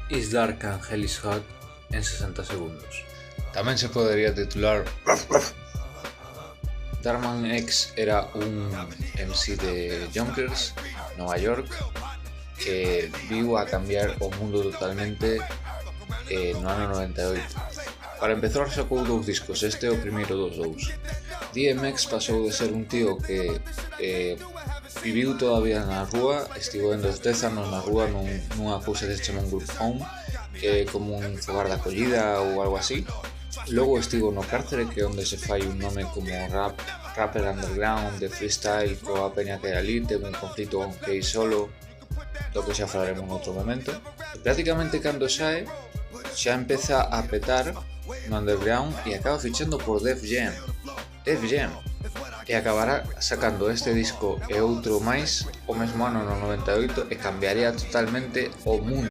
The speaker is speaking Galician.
Is Dark and Hell is Hot en 60 segundos. Tamén se podería titular Darkman X era un MC de Yonkers, Nova York, que viu a cambiar o mundo totalmente no ano 98. Para empezar sacou 2 discos, este é o primeiro dos 2. DMX pasou de ser un tío que viviu todavía na rúa, estivo en dos 10 anos na rúa nunha cousa que se chama un group home, que é como un fogar de acollida ou algo así. Logo estivo no cárcere, que é onde se fai un nome como rapper underground de freestyle coa peña que hai ali, teve un conflito con Key Solo, do que xa falaremos en outro momento. E prácticamente cando sae, xa empeza a petar no underground e acaba fichando por Def Jam, e acabará sacando este disco e outro máis o mesmo ano no 98 e cambiaría totalmente o mundo.